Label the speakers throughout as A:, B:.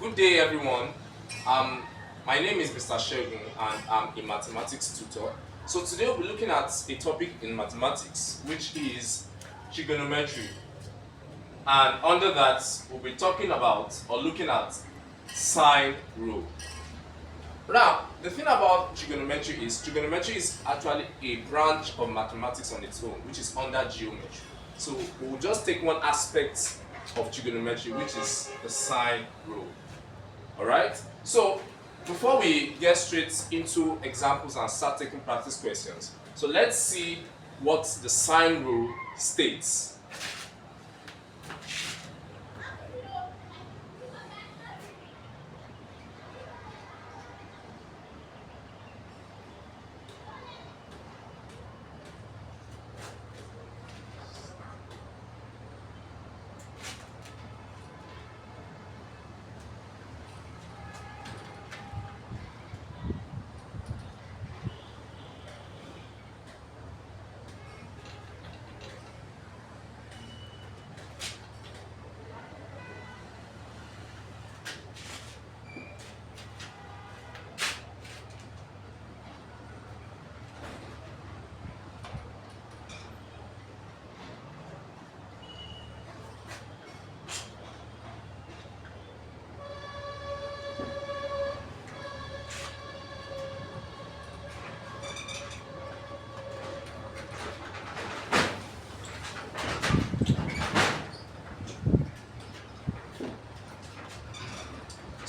A: Good day, everyone. Um, my name is Mr. Segun, and I'm a mathematics tutor. So today we'll be looking at a topic in mathematics, which is trigonometry. And under that, we'll be talking about or looking at sine rule. Now, the thing about trigonometry is actually a branch of mathematics on its own, which is under geometry. So we'll just take one aspect of trigonometry, which is the sine rule. Alright? So before we get straight into examples and start taking practice questions, so let's see what the sine rule states.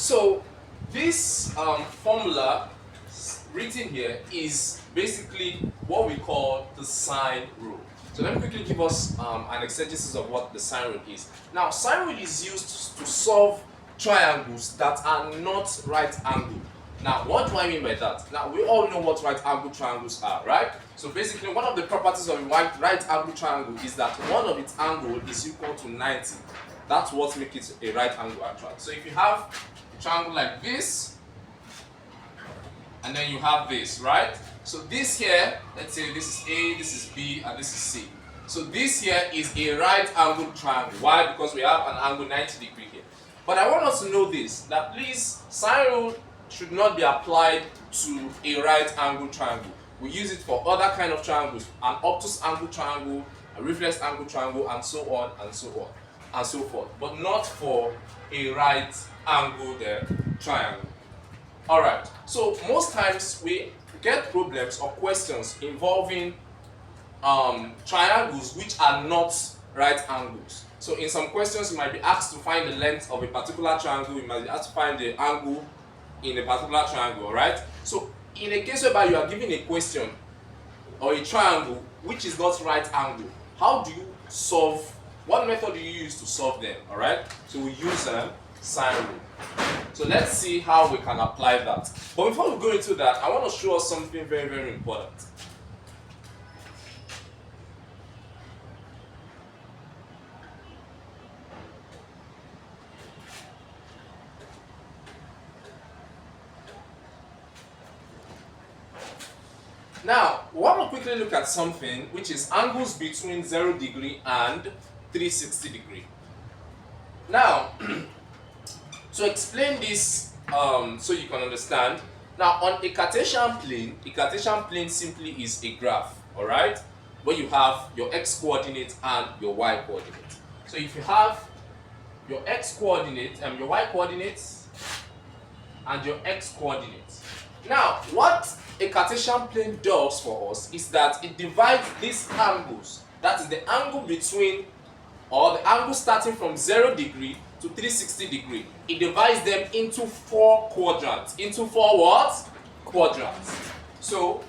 A: So this formula written here is basically what we call the sine rule. So let me quickly give us an exegesis of what the sine rule is. Now, sine rule is used to solve triangles that are not right angled. Now, what do I mean by that? Now, we all know what right angled triangles are, right? So basically, one of the properties of a right angled triangle is that one of its angle is equal to 90. That's what makes it a right angle actually. So if you have a triangle like this, and then you have this, right? So this here, let's say this is A, this is B, and this is C. So this here is a right angled triangle. Why? Because we have an angle 90 degree here. But I want us to know this, that please, sine rule should not be applied to a right angled triangle. We use it for other kind of triangles, an obtuse angle triangle, a reflex angle triangle, and so on and so on and so forth, but not for a right angled triangle. Alright, so most times we get problems or questions involving triangles which are not right angles. So in some questions you might be asked to find the length of a particular triangle, you might be asked to find the angle in a particular triangle, alright? So in a case whereby you are given a question or a triangle which is not right angle, how do you solve, what method do you use to solve them, alright? So we use sine rule. So let's see how we can apply that. But before we go into that, I want to show us something very, very important. Now, we want to quickly look at something which is angles between 0 degree and 360 degree. Now, to explain this so you can understand, now on a Cartesian plane simply is a graph, alright? Where you have your x coordinate and your y coordinate. So if you have your x coordinate and your y coordinates and your x coordinates. Now, what a Cartesian plane does for us is that it divides these angles, that is the angle between, or the angle starting from 0 degree to 360 degree. It divides them into 4 quadrants. Into 4 what? Quadrants. So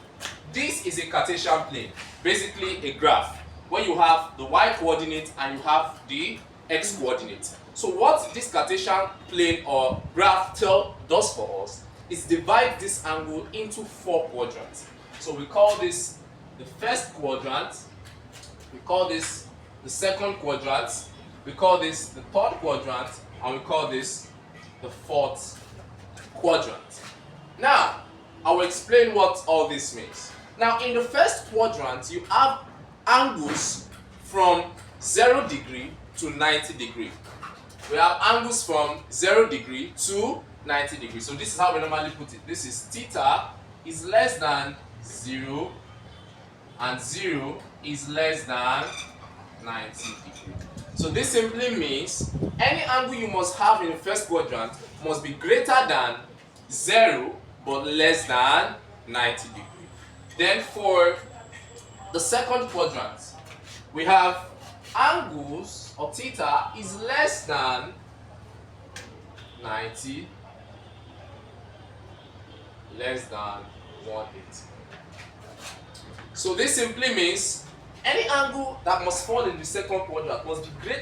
A: this is a Cartesian plane, basically a graph, where you have the y coordinate and you have the x coordinate. So what this Cartesian plane or graph does for us is divide this angle into 4 quadrants. So we call this the first quadrant, we call this the second quadrant, we call this the third quadrant, and we call this the fourth quadrant. Now, I will explain what all this means. Now, in the first quadrant, you have angles from 0 degree to 90 degree. we have angles from 0 degree to 90 degrees. So this is how we normally put it. This is theta is less than 0 and 0 is less than 90 degrees. So this simply means any angle you must have in the first quadrant must be greater than 0 but less than 90 degrees. Then for the second quadrant, we have angles of theta is less than 90, less than 180. So this simply means any angle that must fall in the second quadrant must be greater